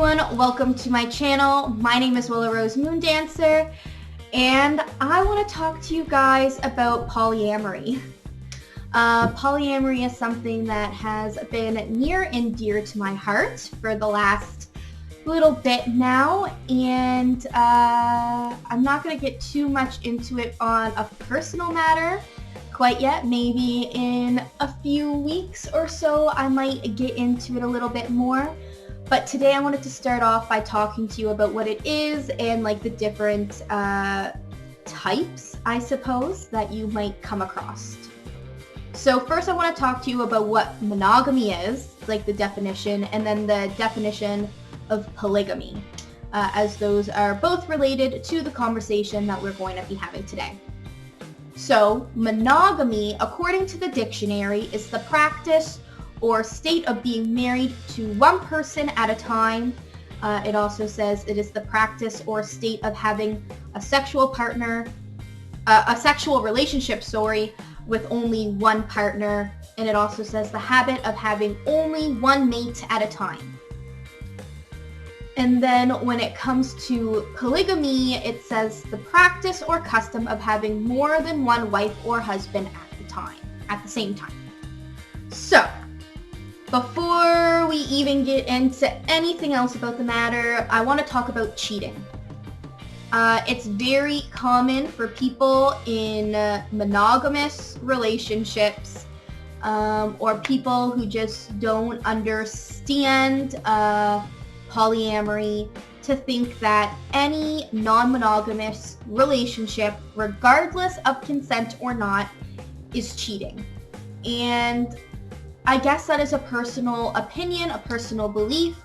everyone, welcome to my channel. My name is Willow Rose Moondancer, and I want to talk to you guys about polyamory. Polyamory is something that has been near and dear to my heart for the last little bit now, and I'm not going to get too much into it on a personal matter quite yet. Maybe in a few weeks or so I might get into it a little bit more. But today I wanted to start off by talking to you about what it is and like the different types, I suppose, that you might come across. So first I want to talk to you about what monogamy is, like the definition, and then the definition of polygamy, as those are both related to the conversation that we're going to be having today. So monogamy, according to the dictionary, is the practice or state of being married to one person at a time. It also says it is the practice or state of having a sexual relationship, with only one partner. And it also says the habit of having only one mate at a time. And then when it comes to polygamy, it says the practice or custom of having more than one wife or husband at the same time. So, before we even get into anything else about the matter, I want to talk about cheating. It's very common for people in monogamous relationships or people who just don't understand polyamory to think that any non-monogamous relationship, regardless of consent or not, is cheating. And I guess that is a personal opinion, a personal belief.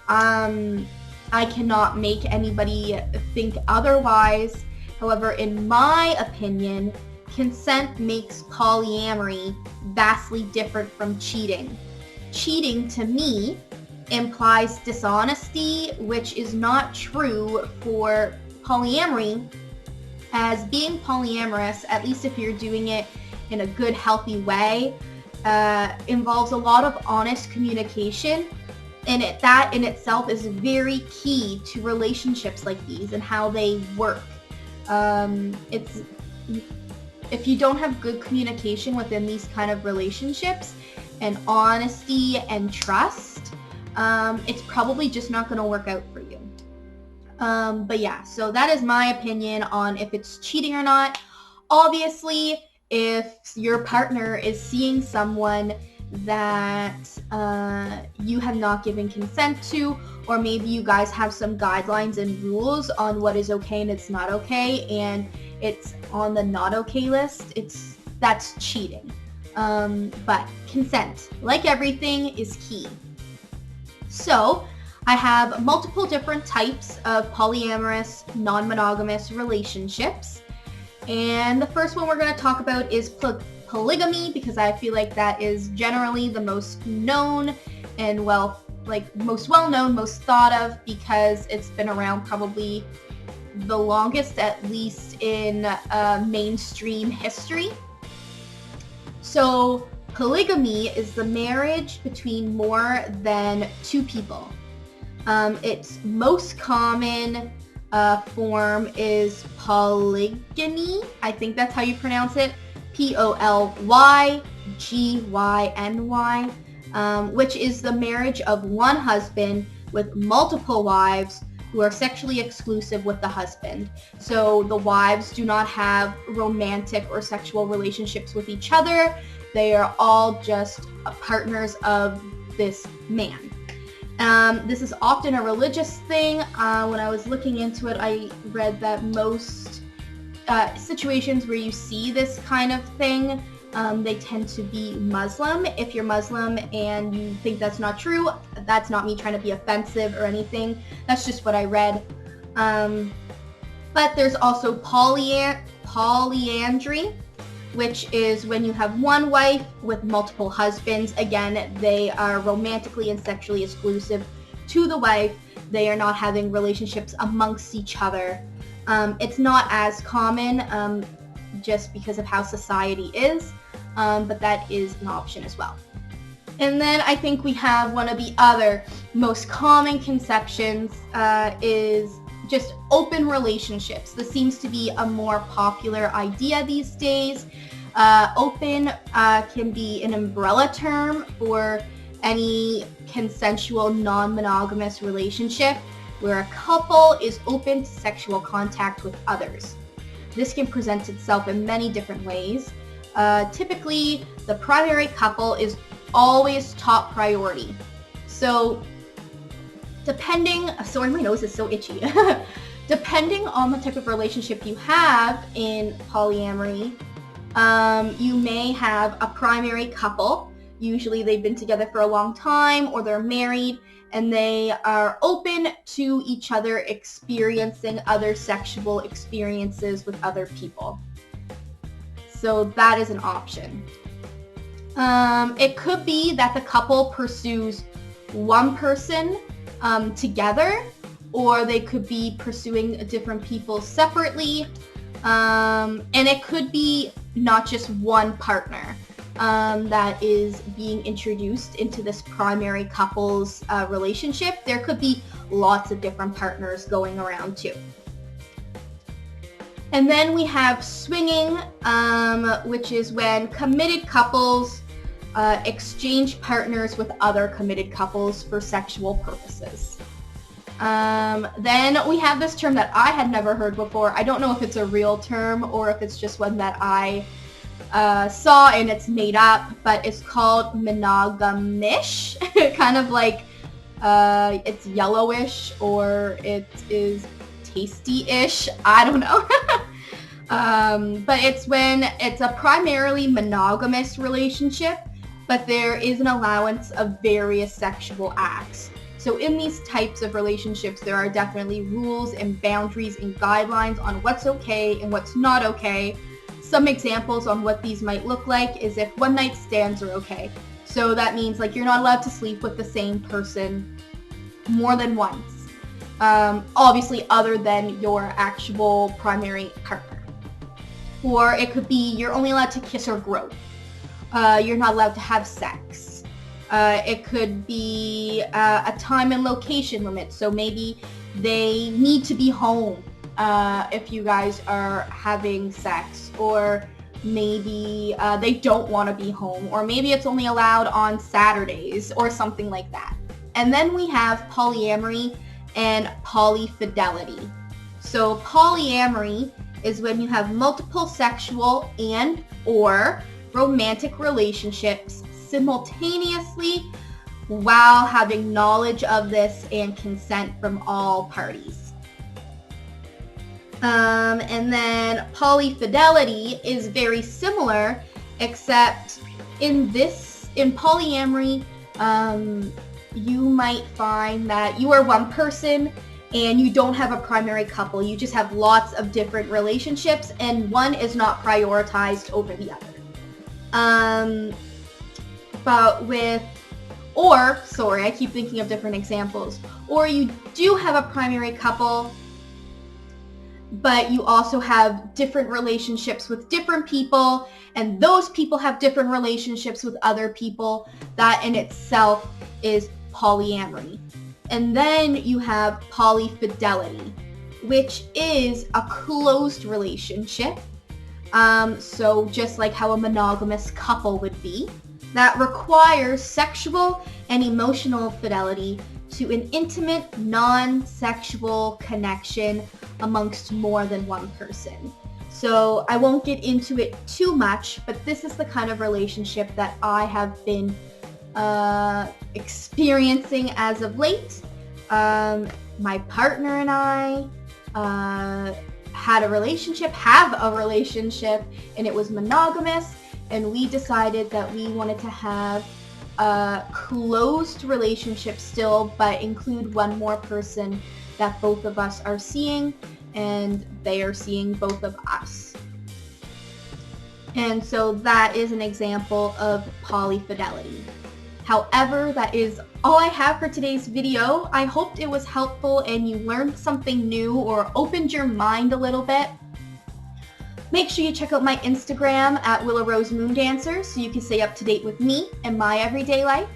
I cannot make anybody think otherwise. However, in my opinion, consent makes polyamory vastly different from cheating. Cheating, to me, implies dishonesty, which is not true for polyamory, as being polyamorous, at least if you're doing it in a good, healthy way, involves a lot of honest communication, and that in itself is very key to relationships like these and how they work. If you don't have good communication within these kind of relationships and honesty and trust, it's probably just not going to work out for you. But yeah, so that is my opinion on if it's cheating or not. Obviously, if your partner is seeing someone that you have not given consent to, or maybe you guys have some guidelines and rules on what is okay and it's not okay, and it's on the not okay list, that's cheating. But consent, like everything, is key. So I have multiple different types of polyamorous, non-monogamous relationships. And the first one we're going to talk about is polygamy, because I feel like that is generally the most known and most well-known, most thought of, because it's been around probably the longest, at least in mainstream history. So polygamy is the marriage between more than two people. Its most common form is polygyny. I think that's how you pronounce it. Polygyny, which is the marriage of one husband with multiple wives who are sexually exclusive with the husband. So the wives do not have romantic or sexual relationships with each other. They are all just partners of this man. This is often a religious thing. When I was looking into it, I read that most situations where you see this kind of thing, they tend to be Muslim. If you're Muslim and you think that's not true, that's not me trying to be offensive or anything. That's just what I read. But there's also polyandry, which is when you have one wife with multiple husbands. Again, they are romantically and sexually exclusive to the wife. They are not having relationships amongst each other. It's not as common just because of how society is, but that is an option as well. And then I think we have one of the other most common conceptions is just open relationships. This seems to be a more popular idea these days. Open can be an umbrella term for any consensual non-monogamous relationship where a couple is open to sexual contact with others. This can present itself in many different ways. Typically, the primary couple is always top priority. So sorry, my nose is so itchy. Depending on the type of relationship you have in polyamory, you may have a primary couple. Usually they've been together for a long time or they're married and they are open to each other experiencing other sexual experiences with other people. So that is an option. It could be that the couple pursues one person together, or they could be pursuing different people separately. And it could be not just one partner that is being introduced into this primary couple's relationship. There could be lots of different partners going around too. And then we have swinging, which is when committed couples exchange partners with other committed couples for sexual purposes. Then we have this term that I had never heard before. I don't know if it's a real term or if it's just one that I saw and it's made up, but it's called monogamish. Kind of like it's yellowish or it is tasty-ish. I don't know. But it's when it's a primarily monogamous relationship, but there is an allowance of various sexual acts. So in these types of relationships, there are definitely rules and boundaries and guidelines on what's okay and what's not okay. Some examples on what these might look like is if one night stands are okay. So that means like you're not allowed to sleep with the same person more than once. Obviously other than your actual primary partner. Or it could be you're only allowed to kiss or grope. You're not allowed to have sex. It could be a time and location limit. So maybe they need to be home if you guys are having sex, or maybe they don't want to be home, or maybe it's only allowed on Saturdays or something like that. And then we have polyamory and polyfidelity. So polyamory is when you have multiple sexual and or romantic relationships simultaneously while having knowledge of this and consent from all parties. And then polyfidelity is very similar, except in polyamory, you might find that you are one person and you don't have a primary couple. You just have lots of different relationships and one is not prioritized over the other. I keep thinking of different examples. Or you do have a primary couple, but you also have different relationships with different people, and those people have different relationships with other people. That in itself is polyamory. And then you have polyfidelity, which is a closed relationship. So just like how a monogamous couple would be, that requires sexual and emotional fidelity to an intimate, non-sexual connection amongst more than one person. So I won't get into it too much, but this is the kind of relationship that I have been experiencing as of late. My partner and I have a relationship, and it was monogamous, and we decided that we wanted to have a closed relationship still, but include one more person that both of us are seeing, and they are seeing both of us. And so that is an example of polyfidelity. However, that is all I have for today's video. I hoped it was helpful and you learned something new or opened your mind a little bit. Make sure you check out my Instagram at Willow Rose Moon Dancer so you can stay up to date with me and my everyday life.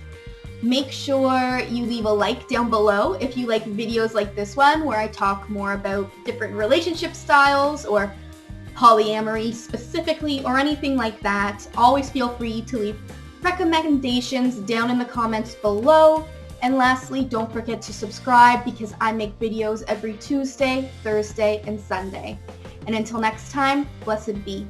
Make sure you leave a like down below if you like videos like this one where I talk more about different relationship styles or polyamory specifically or anything like that. Always feel free to leave recommendations down in the comments below. And lastly, don't forget to subscribe because I make videos every Tuesday, Thursday, and Sunday. And until next time, blessed be.